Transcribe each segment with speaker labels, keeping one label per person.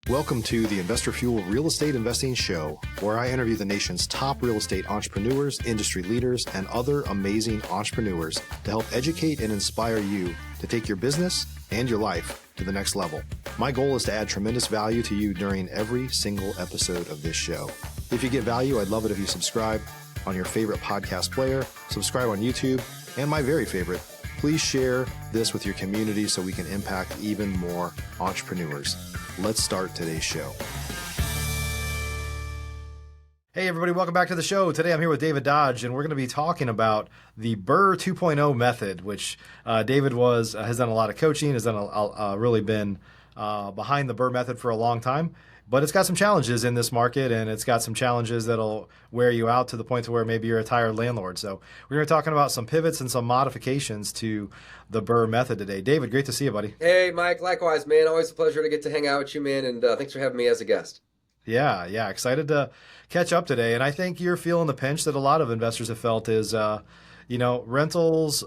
Speaker 1: Welcome to the Investor Fuel Real Estate Investing Show, where I interview the nation's top real estate entrepreneurs, industry leaders, and other amazing entrepreneurs to help educate and inspire you to take your business and your life to the next level. My goal is to add tremendous value to you during every single episode of this show. If you get value, I'd love it if you subscribe on your favorite podcast player, subscribe on YouTube, and my very favorite, please share this with your community so we can impact even more entrepreneurs. Let's start today's show. Hey everybody, welcome back to the show. Today I'm here with David Dodge, and we're going to be talking about the BRRRR 2.0 method, which David has done a lot of coaching, has done really been behind the BRRRR method for a long time. But it's got some challenges in this market, and it's got some challenges that'll wear you out to the point to where maybe you're a tired landlord. So we're going to be talking about some pivots and some modifications to the BRRRR method today. David, great to see you, buddy.
Speaker 2: Hey, Mike. Likewise, man. Always a pleasure to get to hang out with you, man. And thanks for having me as a guest.
Speaker 1: Yeah. Excited to catch up today. And I think you're feeling the pinch that a lot of investors have felt is, rentals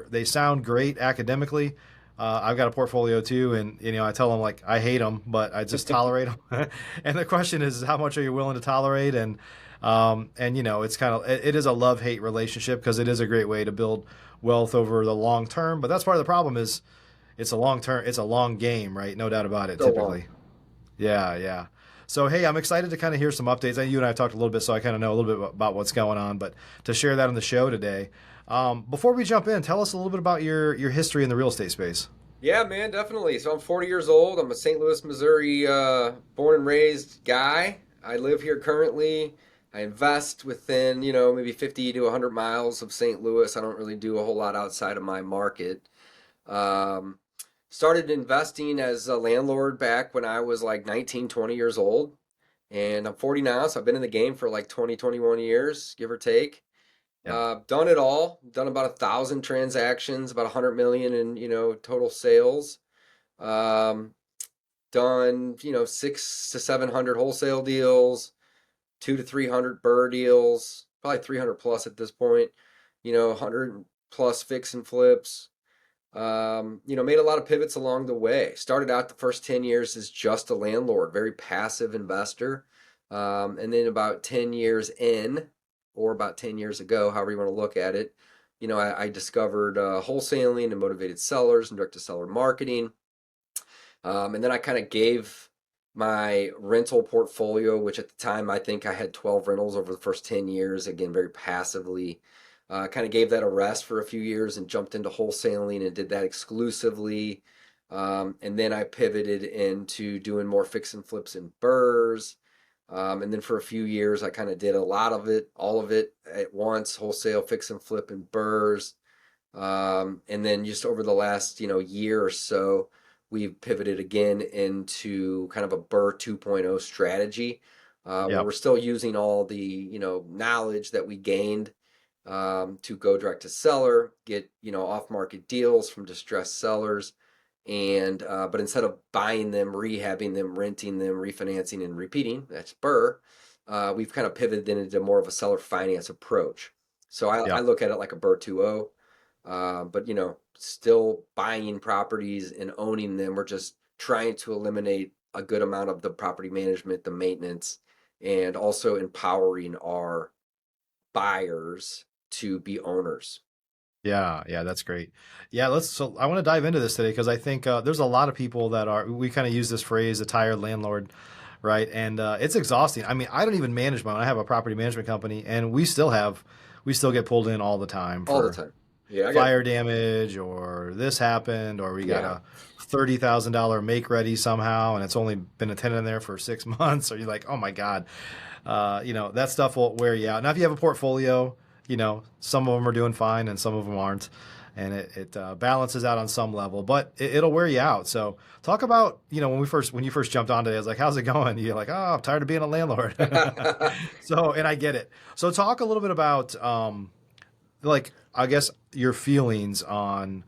Speaker 1: they sound great academically. I've got a portfolio too, and I tell them like I hate them, but I just tolerate them. And the question is, how much are you willing to tolerate? And it's it is a love-hate relationship because it is a great way to build wealth over the long term. But that's part of the problem is it's a long game, right? No doubt about it. So typically, yeah. So hey, I'm excited to kind of hear some updates. You and I have talked a little bit, so I kind of know a little bit about what's going on. But to share that on the show today. Before we jump in, tell us a little bit about your history in the real estate space.
Speaker 2: Yeah, man, definitely. So I'm 40 years old. I'm a St. Louis, Missouri born and raised guy. I live here currently. I invest within, maybe 50 to 100 miles of St. Louis. I don't really do a whole lot outside of my market. Started investing as a landlord back when I was like 19, 20 years old. And I'm 40 now, so I've been in the game for like 20, 21 years, give or take. Done it all. Done about 1,000 transactions, about 100 million in total sales. Done 600 to 700 wholesale deals, 200 to 300 BRRRR deals, probably 300 plus at this point. 100 plus fix and flips. Made a lot of pivots along the way. Started out the first 10 years as just a landlord, very passive investor, and then about 10 years in. Or about 10 years ago, however you want to look at it, I discovered wholesaling and motivated sellers and direct-to-seller marketing. And then I kind of gave my rental portfolio, which at the time I think I had 12 rentals over the first 10 years, again, very passively. Kind of gave that a rest for a few years and jumped into wholesaling and did that exclusively. And then I pivoted into doing more fix and flips and BRRRRs. And then for a few years, I kind of did a lot of it, all of it at once, wholesale, fix and flip, and BRRRRs. And then just over the last, year or so, we've pivoted again into kind of a BRRRR 2.0 strategy. Where we're still using all the, knowledge that we gained to go direct to seller, get, off-market deals from distressed sellers. And but instead of buying them, rehabbing them, renting them, refinancing, and repeating, that's BRRRR, we've kind of pivoted into more of a seller finance approach. So I look at it like a BRRRR 2.0, but still buying properties and owning them. We're just trying to eliminate a good amount of the property management, the maintenance, and also empowering our buyers to be owners.
Speaker 1: Yeah, that's great. Yeah, so I want to dive into this today because I think there's a lot of people we kind of use this phrase, a tired landlord, right? And it's exhausting. I mean, I don't even manage my own. I have a property management company, and we still get pulled in all the time.
Speaker 2: All the time. Yeah.
Speaker 1: Fire damage, or this happened, or we got a $30,000 make ready somehow, and it's only been a tenant in there for 6 months. Or you're like, oh my God, that stuff will wear you out. Now, if you have a portfolio, some of them are doing fine and some of them aren't, and it balances out on some level, but it'll wear you out. So talk about, when you first jumped on today, I was like, how's it going? You're like, oh, I'm tired of being a landlord. And I get it. So talk a little bit about, I guess your feelings on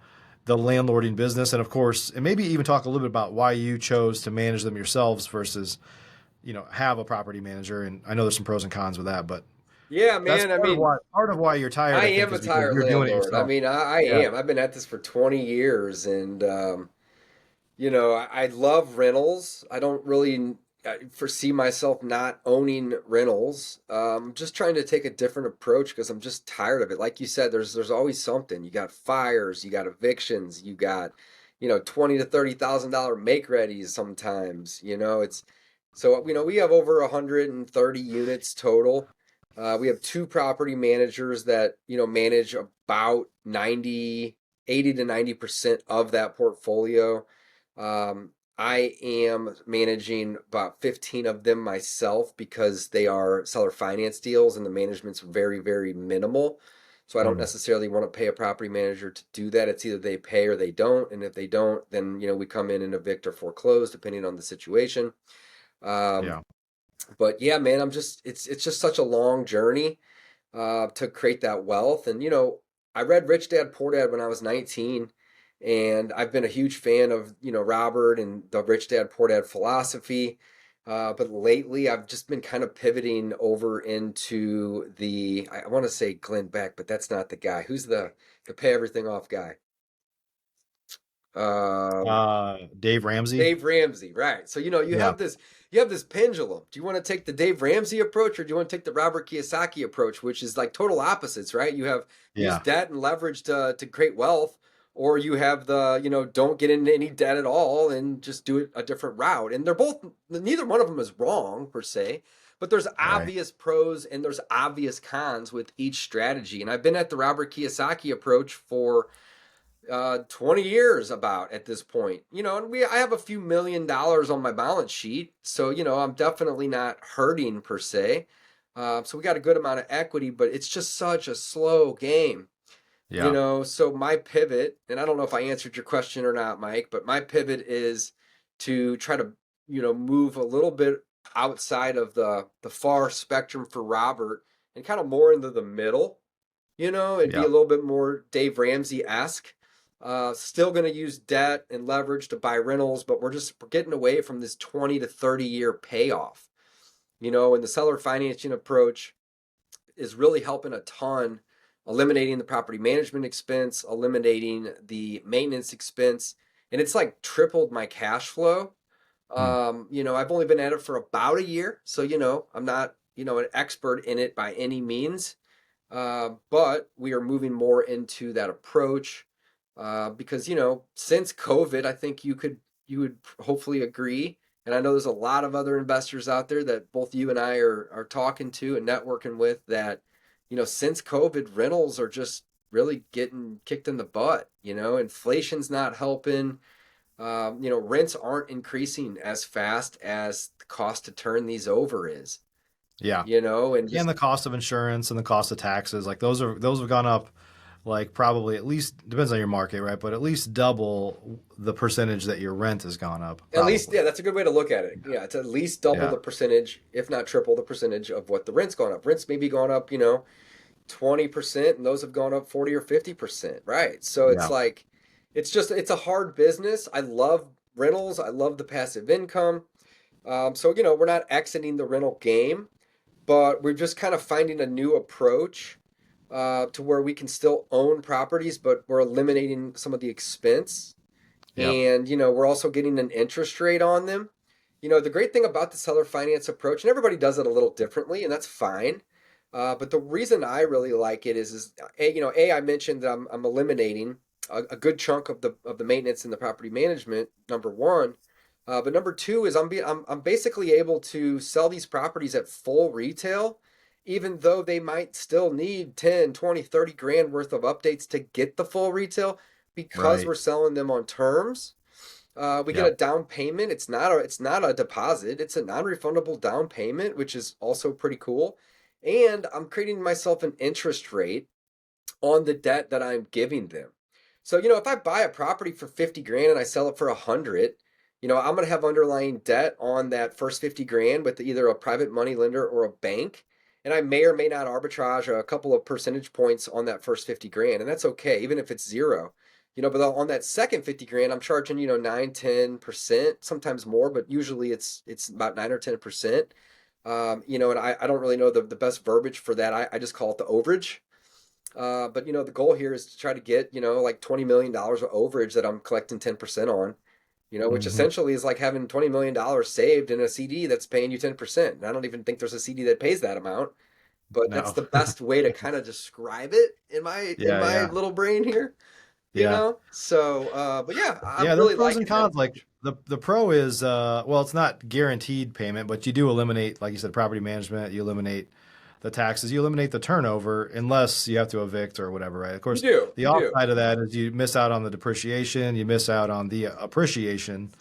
Speaker 1: the landlording business. And of course, and maybe even talk a little bit about why you chose to manage them yourselves versus, have a property manager. And I know there's some pros and cons with that, but
Speaker 2: yeah, man.
Speaker 1: Part of why you're tired.
Speaker 2: I am a tired landlord. I am. I've been at this for 20 years, and I love rentals. I don't really foresee myself not owning rentals. Just trying to take a different approach because I'm just tired of it. Like you said, there's always something. You got fires, you got evictions, you got, $20 to $30,000 make readies sometimes. It's so we have over 130 units total. We have two property managers that manage about 80 to 90% of that portfolio. I am managing about 15 of them myself because they are seller finance deals and the management's very, very minimal. So I don't
Speaker 1: Mm,
Speaker 2: necessarily want to pay a property manager to do that. It's either they pay or they don't. And if they don't, then, we come in and evict or foreclose depending on the situation. Um,
Speaker 1: yeah.
Speaker 2: but yeah, man, it's just such a long journey to create that wealth. And I read Rich Dad Poor Dad when I was 19, and I've been a huge fan of Robert and the Rich Dad Poor Dad philosophy. But lately, I've just been kind of pivoting over into I want to say Glenn Beck, but that's not the guy. Who's the pay everything off guy? Um,
Speaker 1: Dave Ramsey.
Speaker 2: Dave Ramsey, right. So you
Speaker 1: Yeah.
Speaker 2: have this pendulum. Do you want to take the Dave Ramsey approach or do you want to take the Robert Kiyosaki approach, which is like total opposites, right? You have use
Speaker 1: Yeah.
Speaker 2: debt and leverage to create wealth, or you have don't get into any debt at all and just do it a different route. And neither one of them is wrong per se, but there's
Speaker 1: Right.
Speaker 2: obvious pros and there's obvious cons with each strategy. And I've been at the Robert Kiyosaki approach for 20 years about at this point. And I have a few $1 million on my balance sheet, so I'm definitely not hurting per se. So we got a good amount of equity, but it's just such a slow game.
Speaker 1: Yeah.
Speaker 2: So my pivot, and I don't know if I answered your question or not, Mike, but my pivot is to try to move a little bit outside of the far spectrum for Robert and kind of more into the middle, and be
Speaker 1: Yeah.
Speaker 2: a little bit more Dave Ramsey-esque. Still going to use debt and leverage to buy rentals, but we're getting away from this 20 to 30 year payoff. And the seller financing approach is really helping a ton, eliminating the property management expense, eliminating the maintenance expense, and it's like tripled my cash flow.
Speaker 1: Mm,
Speaker 2: I've only been at it for about a year, so I'm not an expert in it by any means. But we are moving more into that approach because since COVID, I think you would hopefully agree, and I know there's a lot of other investors out there that both you and I are talking to and networking with that since COVID, rentals are just really getting kicked in the butt. Inflation's not helping. Rents aren't increasing as fast as the cost to turn these over is.
Speaker 1: yeah.
Speaker 2: And
Speaker 1: And
Speaker 2: just
Speaker 1: the cost of insurance and the cost of taxes, like those have gone up, like probably at least depends on your market, right? But at least double the percentage that your rent has gone up,
Speaker 2: at least,
Speaker 1: probably.
Speaker 2: yeah, that's a good way to look at it. Yeah, it's at least double
Speaker 1: Yeah.
Speaker 2: the percentage, if not triple the percentage of what the rent's gone up. Rents may be going up, 20%, and those have gone up 40 or 50%, right? So it's
Speaker 1: Yeah.
Speaker 2: like, it's a hard business. I love rentals. I love the passive income. So, we're not exiting the rental game, but we're just kind of finding a new approach to where we can still own properties, but we're eliminating some of the expense.
Speaker 1: Yep.
Speaker 2: And, we're also getting an interest rate on them. The great thing about the seller finance approach, and everybody does it a little differently, and that's fine. But the reason I really like it is I mentioned that I'm eliminating a good chunk of the maintenance and the property management. Number one, but number two is I'm basically able to sell these properties at full retail, even though they might still need 10, 20, 30 grand worth of updates to get the full retail because
Speaker 1: Right.
Speaker 2: we're selling them on terms. We get a
Speaker 1: Yep.
Speaker 2: down payment. It's not a deposit. It's a non-refundable down payment, which is also pretty cool. And I'm creating myself an interest rate on the debt that I'm giving them. So, if I buy a property for 50 grand and I sell it for 100, I'm going to have underlying debt on that first 50 grand with either a private money lender or a bank. And I may or may not arbitrage a couple of percentage points on that first 50 grand. And that's okay, even if it's zero. But on that second 50 grand, I'm charging, 9, 10%, sometimes more, but usually it's about 9 or 10%. And I don't really know the best verbiage for that. I just call it the overage. But the goal here is to try to get like $20 million of overage that I'm collecting 10% on. which
Speaker 1: Hmm.
Speaker 2: essentially is like having $20 million saved in a CD that's paying you 10%. And I don't even think there's a CD that pays that amount, but that's
Speaker 1: No.
Speaker 2: the best way to kind of describe it in my
Speaker 1: Yeah, yeah,
Speaker 2: little brain here,
Speaker 1: yeah.
Speaker 2: So, but yeah, I'm
Speaker 1: Yeah, there's
Speaker 2: really
Speaker 1: pros and
Speaker 2: liking that
Speaker 1: cons. Like
Speaker 2: approach.
Speaker 1: the pro is well, it's not guaranteed payment, but you do eliminate, like you said, property management, you eliminate the taxes, you eliminate the turnover unless you have to evict or whatever, right? Of course, the
Speaker 2: You do.
Speaker 1: offside of that is you miss out on the depreciation, you miss out on the appreciation,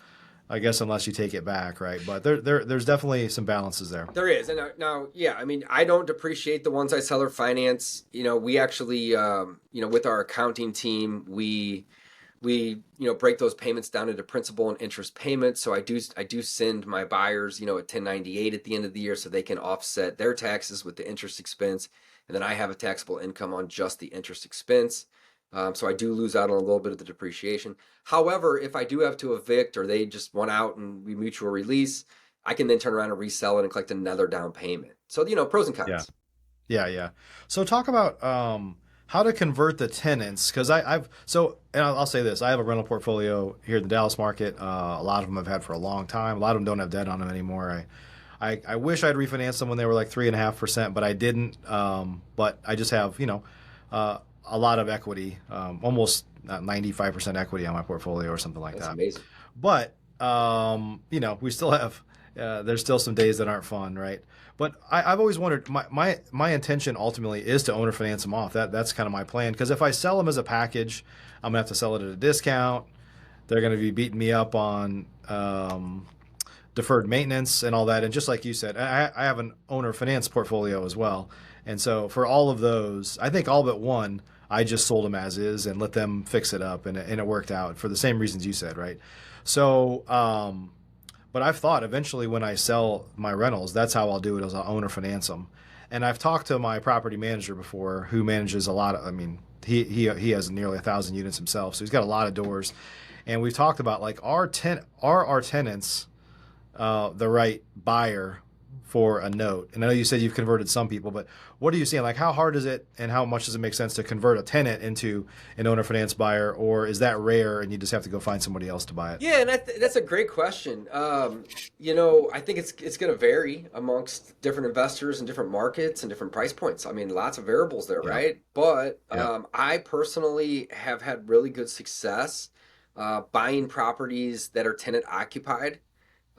Speaker 1: I guess, unless you take it back, right? But there's definitely some balances there.
Speaker 2: There is, and now, yeah, I mean, I don't depreciate the ones I seller finance. We actually, with our accounting team, we break those payments down into principal and interest payments. So I do send my buyers a 1098 at the end of the year so they can offset their taxes with the interest expense, and then I have a taxable income on just the interest expense. So I do lose out on a little bit of the depreciation. However, if I do have to evict or they just want out and we mutual release, I can then turn around and resell it and collect another down payment. So pros and
Speaker 1: Yeah.
Speaker 2: cons.
Speaker 1: Yeah, yeah. So talk about how to convert the tenants, because I've so and I'll say this: I have a rental portfolio here in the Dallas market. A lot of them I've had for a long time. A lot of them don't have debt on them anymore. I wish I'd refinanced them when they were like 3.5%, but I didn't. But I just have a lot of equity, almost 95% equity on my portfolio or something like
Speaker 2: That's
Speaker 1: that.
Speaker 2: amazing.
Speaker 1: But we still have there's still some days that aren't fun, right? But I've always wondered. My intention ultimately is to owner finance them off. That's kind of my plan. Because if I sell them as a package, I'm gonna have to sell it at a discount. They're gonna be beating me up on deferred maintenance and all that. And just like you said, I have an owner finance portfolio as well. And so for all of those, I think all but one, I just sold them as is and let them fix it up, and it worked out for the same reasons you said, right? So, but I've thought eventually when I sell my rentals, that's how I'll do it, is I'll owner finance them. And I've talked to my property manager before, who manages a lot of, I mean, he has nearly 1,000 units himself, so he's got a lot of doors. And we've talked about like are our tenants the right buyer for a note? And I know you said you've converted some people, but what are you seeing? Like, how hard is it, and how much does it make sense to convert a tenant into an owner finance buyer, or is that rare and you just have to go find somebody else to buy it?
Speaker 2: Yeah, and that's a great question. I think it's going to vary amongst different investors and different markets and different price points. I mean, lots of variables there,
Speaker 1: Yeah,
Speaker 2: right? But
Speaker 1: yeah,
Speaker 2: I personally have had really good success buying properties that are tenant occupied,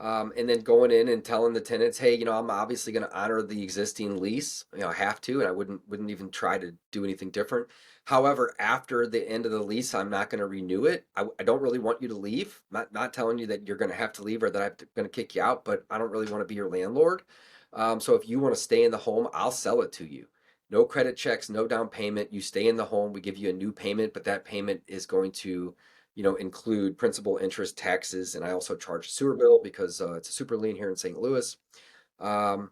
Speaker 2: and then going in and telling the tenants, hey, I'm obviously going to honor the existing lease. I have to, and I wouldn't even try to do anything different. However, after the end of the lease, I'm not going to renew it. I don't really want you to leave. Not telling you that you're going to have to leave or that I'm going to kick you out, but I don't really want to be your landlord. So if you want to stay in the home, I'll sell it to you. No credit checks, no down payment. You stay in the home. We give you a new payment, but that payment is going to include principal, interest, taxes, and I also charge a sewer bill because it's a super lien here in St. Louis. Um,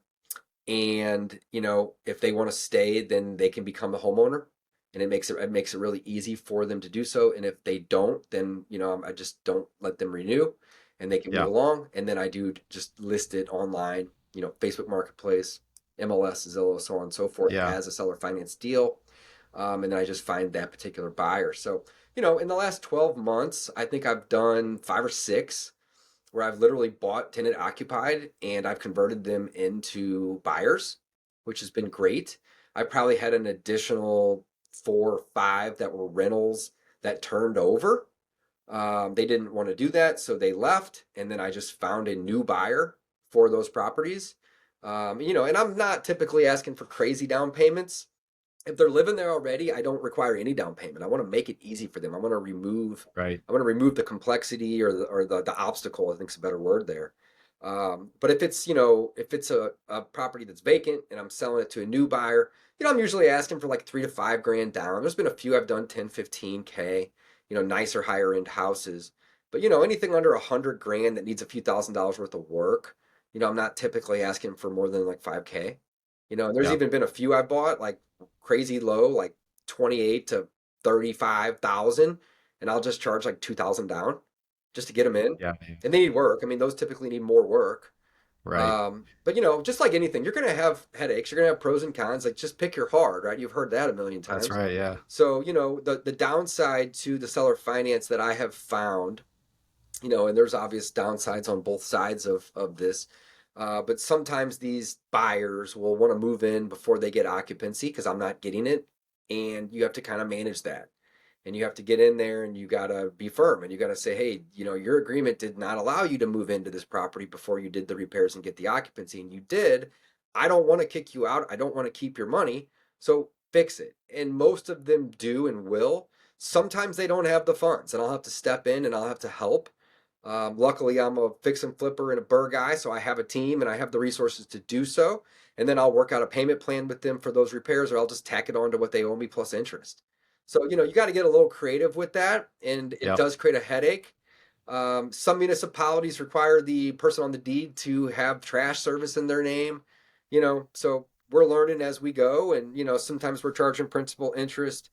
Speaker 2: and if they want to stay, then they can become a homeowner, and it makes it really easy for them to do so. And if they don't, then I just don't let them renew, and they can move
Speaker 1: yeah,
Speaker 2: along. And then I do just list it online, Facebook Marketplace, MLS, Zillow, so on and so forth,
Speaker 1: yeah,
Speaker 2: as a seller finance deal. And then I just find that particular buyer. So in the last 12 months, I think I've done 5 or 6 where I've literally bought tenant occupied and I've converted them into buyers, which has been great. I probably had an additional 4 or 5 that were rentals that turned over. They didn't want to do that, so they left, and then I just found a new buyer for those properties. And I'm not typically asking for crazy down payments. If they're living there already, I don't require any down payment. I want to make it easy for them.
Speaker 1: right.
Speaker 2: I want to remove the complexity or the obstacle, I think is a better word there. But if it's a property that's vacant and I'm selling it to a new buyer, I'm usually asking for like 3 to 5 grand down. There's been a few I've done 10, 15K, nicer higher end houses. But anything under 100 grand that needs a few $1,000s worth of work, I'm not typically asking for more than like 5K. And there's
Speaker 1: Yeah,
Speaker 2: even been a few I bought like crazy low, like 28 to 35,000, and I'll just charge like 2,000 down just to get them in.
Speaker 1: yeah,
Speaker 2: And they need work. I mean, those typically need more work.
Speaker 1: right.
Speaker 2: But just like anything, you're gonna have headaches. You're gonna have pros and cons. Like just pick your hard, right? You've heard that a million
Speaker 1: That's
Speaker 2: times.
Speaker 1: right. Yeah,
Speaker 2: So the downside to the seller finance that I have found and there's obvious downsides on both sides of this. But sometimes these buyers will want to move in before they get occupancy because I'm not getting it. And you have to kind of manage that. And you have to get in there and you got to be firm and you got to say, hey, your agreement did not allow you to move into this property before you did the repairs and get the occupancy. And you did. I don't want to kick you out. I don't want to keep your money. So fix it. And most of them do and will. Sometimes they don't have the funds and I'll have to step in and I'll have to help. Luckily, I'm a fix and flipper and a Burr guy, so I have a team and I have the resources to do so. And then I'll work out a payment plan with them for those repairs, or I'll just tack it on to what they owe me plus interest. So, you got to get a little creative with that, and it
Speaker 1: Yep.
Speaker 2: does create a headache. Some municipalities require the person on the deed to have trash service in their name, so we're learning as we go. And, sometimes we're charging principal, interest,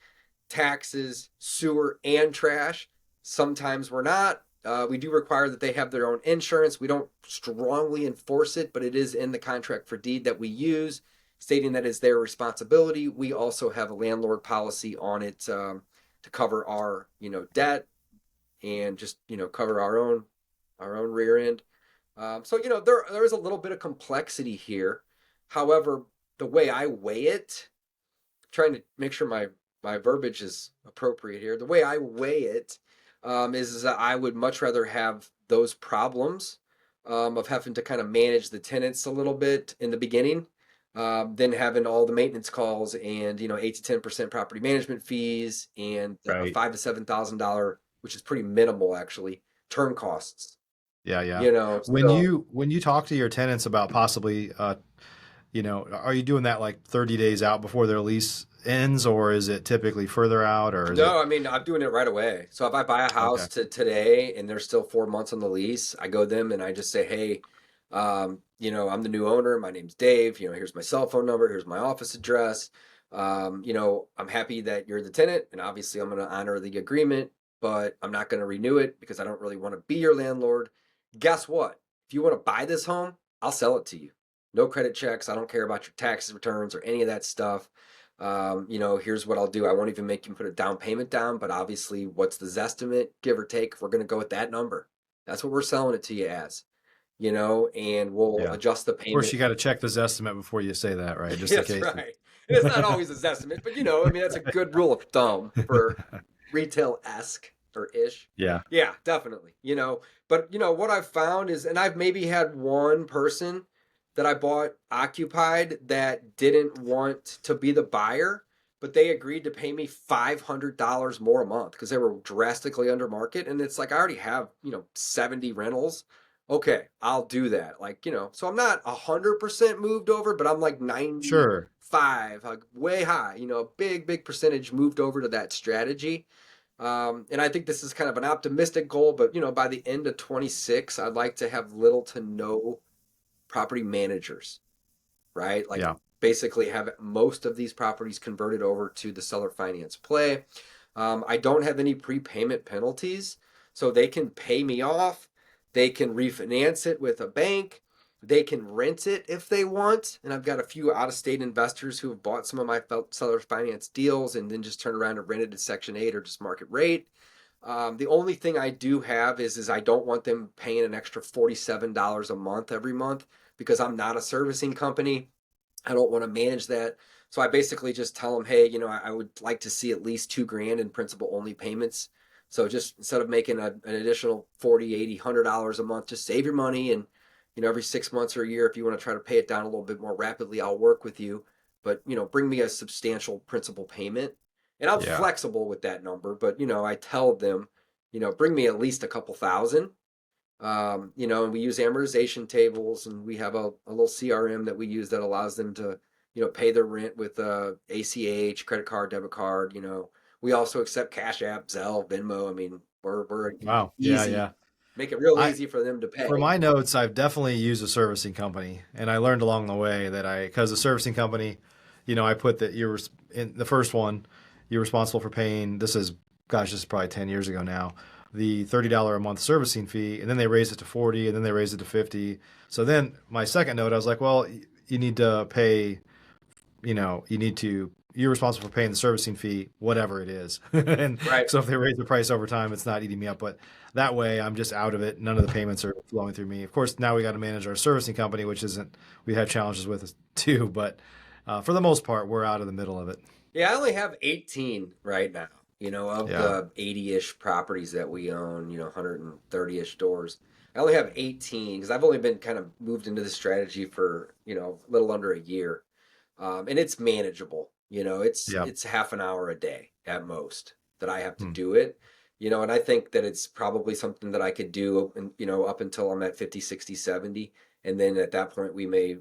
Speaker 2: taxes, sewer, and trash. Sometimes we're not. We do require that they have their own insurance. We don't strongly enforce it, but it is in the contract for deed that we use, stating that it's their responsibility. We also have a landlord policy on it to cover our, debt and just, cover our own rear end. So there is a little bit of complexity here. However, the way I weigh it, trying to make sure my verbiage is appropriate here. The way I weigh it is that I would much rather have those problems of having to kind of manage the tenants a little bit in the beginning than having all the maintenance calls and 8 to 10% property management fees and
Speaker 1: Right.
Speaker 2: $5,000 to $7,000, which is pretty minimal actually, turn costs.
Speaker 1: Yeah, yeah.
Speaker 2: You know,
Speaker 1: When
Speaker 2: so
Speaker 1: you talk to your tenants about possibly, are you doing that like 30 days out before their lease ends, or is it typically further out, or is it?
Speaker 2: no, I mean, I'm doing it right away. So if I buy a
Speaker 1: Okay.
Speaker 2: house today and there's still 4 months on the lease, I go to them and I just say, hey, I'm the new owner. My name's Dave. Here's my cell phone number. Here's my office address. I'm happy that you're the tenant, and obviously I'm going to honor the agreement, but I'm not going to renew it because I don't really want to be your landlord. Guess what? If you want to buy this home, I'll sell it to you. No credit checks. I don't care about your tax returns or any of that stuff. Here's what I'll do. I won't even make you put a down payment down, but obviously, what's the Zestimate, give or take? If we're going to go with that number, that's what we're selling it to you as, and we'll
Speaker 1: Yeah.
Speaker 2: adjust the
Speaker 1: Of course,
Speaker 2: payment.
Speaker 1: you got to check this estimate before you say that, right? Just in
Speaker 2: That's
Speaker 1: case.
Speaker 2: right. And it's not always a Zestimate, but I mean, that's a good rule of thumb for retail esque or ish.
Speaker 1: Yeah.
Speaker 2: Yeah, definitely. But what I've found is, and I've maybe had one person that I bought occupied that didn't want to be the buyer, but they agreed to pay me $500 more a month because they were drastically under market. And it's like, I already have, 70 rentals. Okay, I'll do that. Like, so I'm not 100% moved over, but I'm like
Speaker 1: Sure.
Speaker 2: 95, like way high, a big, big percentage moved over to that strategy. And I think this is kind of an optimistic goal, but by the end of 26, I'd like to have little to no property managers, right? Like
Speaker 1: Yeah.
Speaker 2: basically have most of these properties converted over to the seller finance play. I don't have any prepayment penalties, so they can pay me off. They can refinance it with a bank. They can rent it if they want. And I've got a few out of state investors who have bought some of my seller finance deals and then just turn around and rent it at Section 8 or just market rate. The only thing I do have is I don't want them paying an extra $47 a month every month because I'm not a servicing company. I don't want to manage that. So I basically just tell them, hey, I would like to see at least 2 grand in principal only payments. So just instead of making an additional 40, 80, $100 a month, just save your money. And, every 6 months or a year, if you want to try to pay it down a little bit more rapidly, I'll work with you. But, bring me a substantial principal payment. And I'm
Speaker 1: Yeah.
Speaker 2: flexible with that number. But, I tell them, bring me at least a couple thousand. And we use amortization tables and we have a little CRM that we use that allows them to, pay their rent with ACH, credit card, debit card. We also accept Cash App, Zelle, Venmo. I mean, we're
Speaker 1: Wow. Yeah.
Speaker 2: easy,
Speaker 1: Yeah.
Speaker 2: make it real
Speaker 1: I
Speaker 2: easy for them to
Speaker 1: For
Speaker 2: pay.
Speaker 1: my notes, I've definitely used a servicing company, and I learned along the way that because the servicing company, I put that you're in the first one, you're responsible for paying. This is probably 10 years ago now, the $30 a month servicing fee, and then they raised it to 40, and then they raised it to 50. So then my second note, I was like, well, you need to pay, you need to you're responsible for paying the servicing fee, whatever it is. And
Speaker 2: Right.
Speaker 1: so if they raise the price over time, it's not eating me up. But that way, I'm just out of it. None of the payments are flowing through me. Of course, now we got to manage our servicing company, which isn't. We have challenges with it too. But for the most part, we're out of the middle of it.
Speaker 2: Yeah, I only have 18 right now, of
Speaker 1: Yeah.
Speaker 2: the 80-ish properties that we own, 130-ish doors. I only have 18 because I've only been kind of moved into this strategy for, a little under a year. And it's manageable.
Speaker 1: Yeah.
Speaker 2: It's half an hour a day at most that I have to
Speaker 1: Hmm.
Speaker 2: do it. And I think that it's probably something that I could do, up until I'm at 50, 60, 70. And then at that point, we may,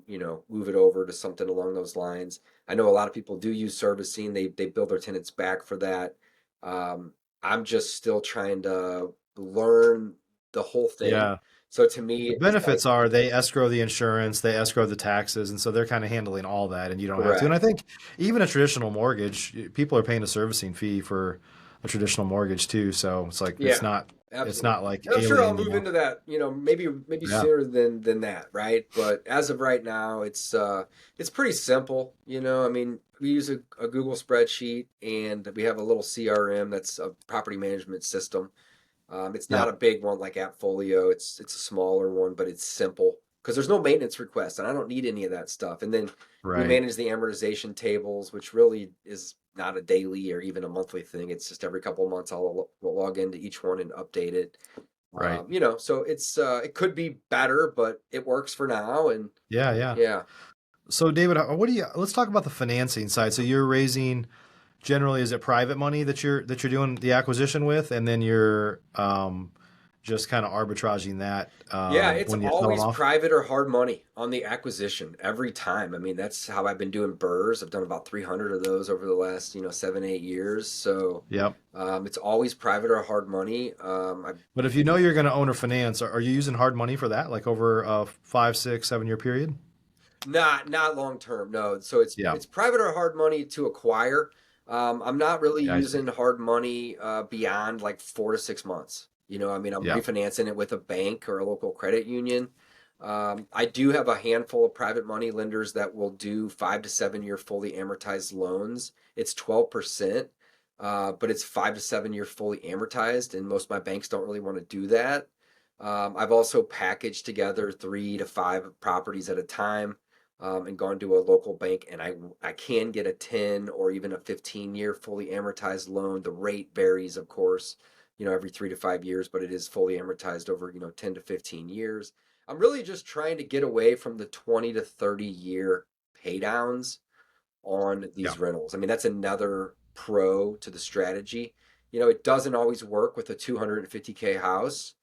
Speaker 2: move it over to something along those lines. I know a lot of people do use servicing. They build their tenants back for that. I'm just still trying to learn the whole thing.
Speaker 1: Yeah.
Speaker 2: So to me,
Speaker 1: The
Speaker 2: it's like,
Speaker 1: benefits are they escrow the insurance, they escrow the taxes, and so they're kind of handling all that, and you don't have to. And I
Speaker 2: correct.
Speaker 1: think even a traditional mortgage, people are paying a servicing fee for a traditional mortgage too. So it's like
Speaker 2: Yeah.
Speaker 1: it's
Speaker 2: Absolutely.
Speaker 1: not like
Speaker 2: And I'm sure I'll
Speaker 1: alien,
Speaker 2: move into that, maybe
Speaker 1: Yeah,
Speaker 2: sooner than that, right? But as of right now, it's pretty simple, I mean, we use a Google spreadsheet and we have a little CRM that's a property management system. It's
Speaker 1: yeah,
Speaker 2: not a big one like Appfolio. It's a smaller one, but it's simple because there's no maintenance requests, and I don't need any of that stuff. And then we
Speaker 1: right,
Speaker 2: manage the amortization tables, which really is not a daily or even a monthly thing. It's just every couple of months we'll log into each one and update it.
Speaker 1: right.
Speaker 2: So it could be better, but it works for now. And
Speaker 1: Yeah, yeah.
Speaker 2: yeah,
Speaker 1: So David, let's talk about the financing side. So you're raising generally, is it private money that you're doing the acquisition with, and then you're just kind of arbitraging that
Speaker 2: yeah, it's
Speaker 1: when you sell them
Speaker 2: always
Speaker 1: off?
Speaker 2: private or hard money on the acquisition every time. I mean, that's how I've been doing BRRRRs. I've done about 300 of those over the last, 7, 8 years. So
Speaker 1: Yep.
Speaker 2: it's always private or hard money.
Speaker 1: But if you know you're going to own or finance, are you using hard money for that, like over a 5, 6, 7 year period?
Speaker 2: Not long term, no. So
Speaker 1: Yeah.
Speaker 2: it's private or hard money to acquire. I'm not really
Speaker 1: Yeah, I see.
Speaker 2: using hard money beyond like 4 to 6 months. I mean, I'm
Speaker 1: Yeah.
Speaker 2: refinancing it with a bank or a local credit union. I do have a handful of private money lenders that will do 5 to 7 year fully amortized loans. It's 12%, but it's 5 to 7 year fully amortized, and most of my banks don't really want to do that. I've also packaged together 3 to 5 properties at a time, and gone to a local bank, and I can get a 10 or even a 15-year fully amortized loan. The rate varies, of course, every 3 to 5 years, but it is fully amortized over 10 to 15 years. I'm really just trying to get away from the 20 to 30-year pay downs on
Speaker 1: Yeah.
Speaker 2: these rentals. I mean, that's another pro to the strategy. It doesn't always work with a 250K house,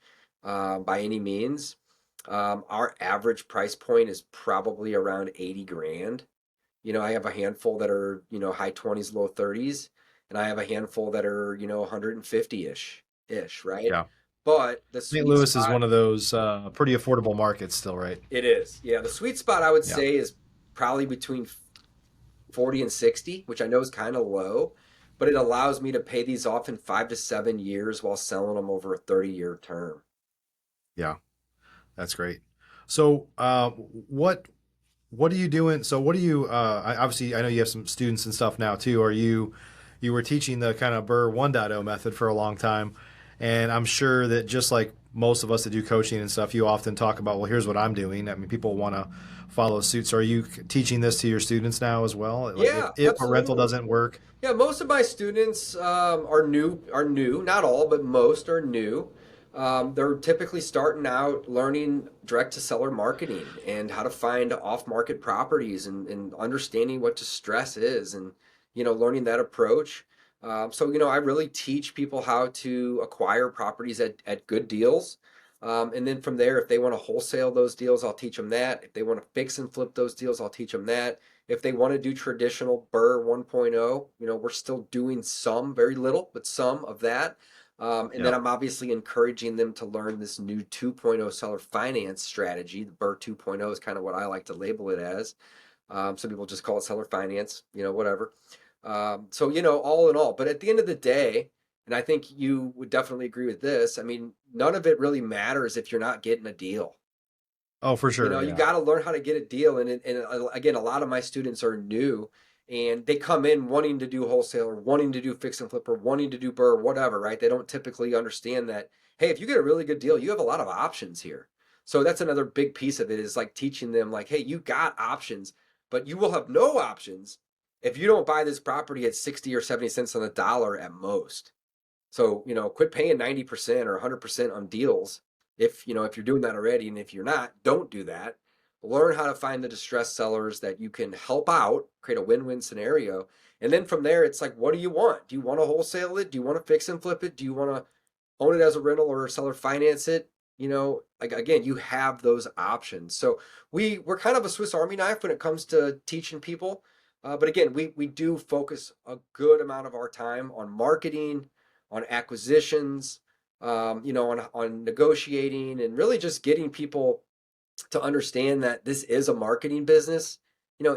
Speaker 2: by any means. Our average price point is probably around 80 grand. I have a handful that are, high 20s, low 30s, and I have a handful that are, 150-ish, right?
Speaker 1: Yeah.
Speaker 2: But the
Speaker 1: St.
Speaker 2: sweet
Speaker 1: Louis is
Speaker 2: spot,
Speaker 1: one of those pretty affordable markets still, right?
Speaker 2: it is. Yeah, the sweet spot I would
Speaker 1: Yeah.
Speaker 2: say is probably between 40 and 60, which I know is kind of low, but it allows me to pay these off in 5 to 7 years while selling them over a 30-year term.
Speaker 1: Yeah. That's great. So, what are you doing? So, what do you? Obviously, I know you have some students and stuff now too. Are you were teaching the kind of Burr 1.0 method for a long time, and I'm sure that just like most of us that do coaching and stuff, you often talk about, well, here's what I'm doing. I mean, people want to follow suit. So, are you teaching this to your students now as well? Like,
Speaker 2: Yeah,
Speaker 1: if a rental
Speaker 2: absolutely.
Speaker 1: doesn't work,
Speaker 2: Yeah, most of my students are new. Not all, but most are new. They're typically starting out learning direct to seller marketing and how to find off market properties, and understanding what distress is, and learning that approach. So I really teach people how to acquire properties at good deals. And then from there, if they want to wholesale those deals, I'll teach them that. If they want to fix and flip those deals, I'll teach them that. If they want to do traditional BRRRR 1.0, we're still doing some, very little, but some of that. And then
Speaker 1: yeah,
Speaker 2: I'm obviously encouraging them to learn this new 2.0 seller finance strategy. The BRRRR 2.0 is kind of what I like to label it as. Some people just call it seller finance, whatever. So, all in all, but at the end of the day, and I think you would definitely agree with this, I mean, none of it really matters if you're not getting a deal.
Speaker 1: oh, for sure,
Speaker 2: You
Speaker 1: yeah,
Speaker 2: got to learn how to get a deal. And again, a lot of my students are new, and they come in wanting to do wholesale or wanting to do fix and flip or wanting to do BRRRR, whatever, right? They don't typically understand that, hey, if you get a really good deal, you have a lot of options here. So that's another big piece of it, is like teaching them like, hey, you got options, but you will have no options if you don't buy this property at 60 or 70 cents on the dollar at most. So, quit paying 90% or 100% on deals. If you're doing that already, and if you're not, don't do that. Learn how to find the distressed sellers that you can help out, create a win-win scenario. And then from there, it's like, what do you want? Do you want to wholesale it? Do you want to fix and flip it? Do you want to own it as a rental or seller finance it? Like, again, you have those options. So we're kind of a Swiss Army knife when it comes to teaching people. But again, we do focus a good amount of our time on marketing, on acquisitions, on negotiating, and really just getting people to understand that this is a marketing business.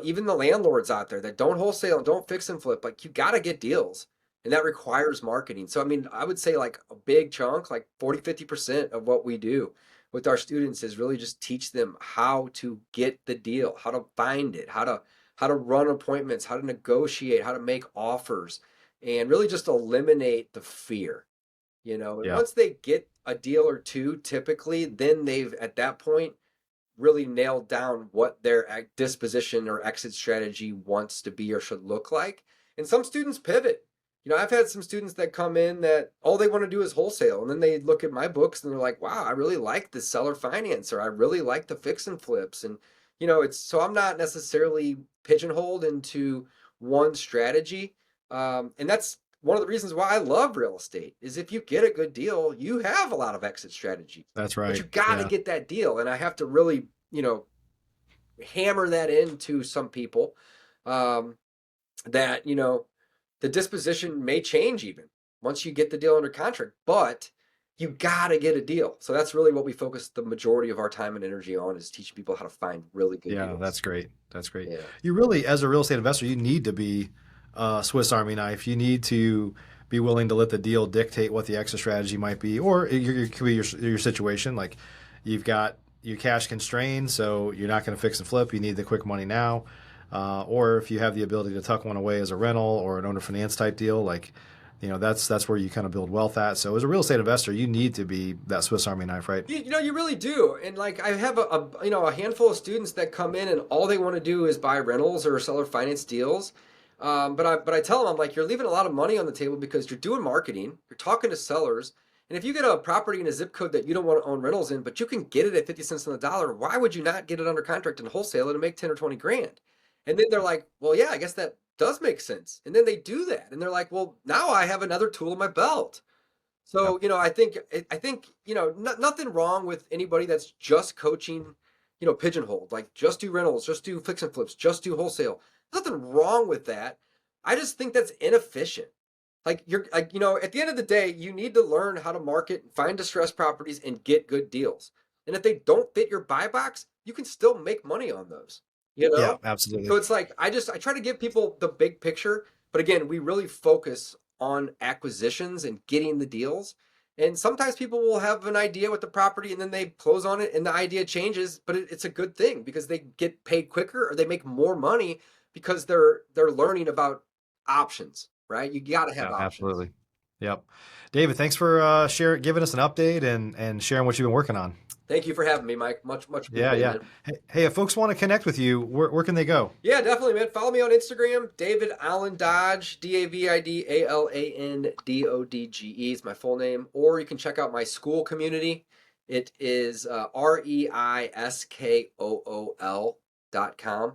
Speaker 2: Even the landlords out there that don't wholesale and don't fix and flip, like, you got to get deals, and that requires marketing. So, I mean, I would say like a big chunk, like 40-50% of what we do with our students is really just teach them how to get the deal, how to find it, how to run appointments, how to negotiate, how to make offers, and really just eliminate the fear. And
Speaker 1: Yeah.
Speaker 2: once they get a deal or two, typically, then they've at that point really nailed down what their disposition or exit strategy wants to be or should look like. And some students pivot. I've had some students that come in that all they want to do is wholesale, and then they look at my books and they're like, wow, I really like the seller finance, or I really like the fix and flips. And it's so I'm not necessarily pigeonholed into one strategy. And that's one of the reasons why I love real estate, is if you get a good deal, you have a lot of exit strategies,
Speaker 1: That's
Speaker 2: but
Speaker 1: right.
Speaker 2: you got to
Speaker 1: Yeah.
Speaker 2: get that deal. And I have to really, hammer that into some people, um, that, the disposition may change even once you get the deal under contract, but you got to get a deal. So that's really what we focus the majority of our time and energy on, is teaching people how to find really good
Speaker 1: Yeah,
Speaker 2: deals.
Speaker 1: that's great. That's great.
Speaker 2: Yeah.
Speaker 1: You really, as a real estate investor, you need to be a Swiss Army knife. You need to be willing to let the deal dictate what the exit strategy might be, or it could be your situation. Like, you've got your cash constrained, so you're not going to fix and flip. You need the quick money now. Or if you have the ability to tuck one away as a rental or an owner finance type deal, like, that's where you kind of build wealth at. So as a real estate investor, you need to be that Swiss Army knife, right?
Speaker 2: You really do. And like, I have a handful of students that come in and all they want to do is buy rentals or seller finance deals. But I tell them, I'm like, you're leaving a lot of money on the table because you're doing marketing, you're talking to sellers. And if you get a property in a zip code that you don't want to own rentals in, but you can get it at 50 cents on the dollar, why would you not get it under contract and wholesale it and make 10 or 20 grand? And then they're like, well, yeah, I guess that does make sense. And then they do that. And they're like, well, now I have another tool in my belt.
Speaker 1: Yeah.
Speaker 2: So, I think, nothing wrong with anybody that's just coaching, pigeonholed, like just do rentals, just do fix and flips, just do wholesale. Nothing wrong with that. I just think that's inefficient. Like, you're like, at the end of the day, you need to learn how to market, find distressed properties, and get good deals. And if they don't fit your buy box, you can still make money on those, you
Speaker 1: Yeah,
Speaker 2: know? So
Speaker 1: absolutely.
Speaker 2: it's like, I try to give people the big picture, but again, we really focus on acquisitions and getting the deals. And sometimes people will have an idea with the property and then they close on it and the idea changes, but it's a good thing because they get paid quicker or they make more money because they're learning about options, right? You got to have
Speaker 1: Yeah,
Speaker 2: options.
Speaker 1: absolutely. Yep. David, thanks for giving us an update and sharing what you've been working on.
Speaker 2: Thank you for having me, Mike. Much
Speaker 1: Yeah,
Speaker 2: appreciated,
Speaker 1: yeah.
Speaker 2: man.
Speaker 1: Hey, if folks want to connect with you, where can they go?
Speaker 2: Yeah, definitely, man. Follow me on Instagram, David Allen Dodge, DavidAlandDodge is my full name. Or you can check out my school community. It is reiskool.com.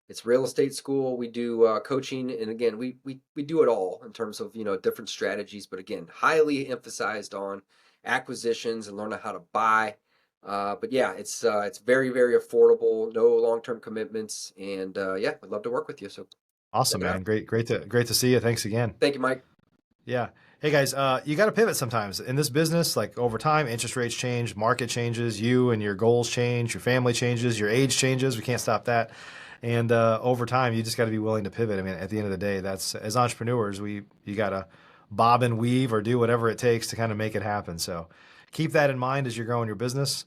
Speaker 2: It's real estate school. We do coaching, and again, we do it all in terms of different strategies. But again, highly emphasized on acquisitions and learning how to buy. But yeah, it's very very affordable, no long term commitments, and yeah, I'd love to work with you. So check
Speaker 1: Awesome,
Speaker 2: it
Speaker 1: man.
Speaker 2: out.
Speaker 1: Great to see you. Thanks again.
Speaker 2: Thank you, Mike.
Speaker 1: Yeah. Hey guys, you got to pivot sometimes in this business. Like, over time, interest rates change, market changes, you and your goals change, your family changes, your age changes. We can't stop that. And over time, you just got to be willing to pivot. I mean, at the end of the day, that's, as entrepreneurs, you got to bob and weave or do whatever it takes to kind of make it happen. So keep that in mind as you're growing your business.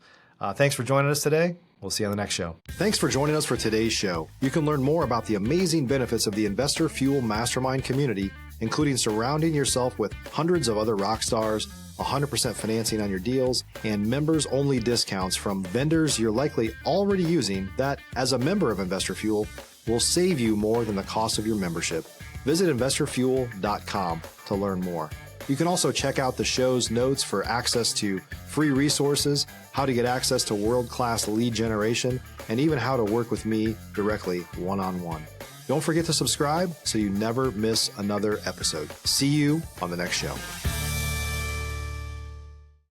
Speaker 1: Thanks for joining us today. We'll see you on the next show. Thanks for joining us for today's show. You can learn more about the amazing benefits of the Investor Fuel Mastermind community, including surrounding yourself with hundreds of other rock stars, 100% financing on your deals, and members-only discounts from vendors you're likely already using that, as a member of Investor Fuel, will save you more than the cost of your membership. Visit investorfuel.com to learn more. You can also check out the show's notes for access to free resources, how to get access to world-class lead generation, and even how to work with me directly one-on-one. Don't forget to subscribe so you never miss another episode. See you on the next show.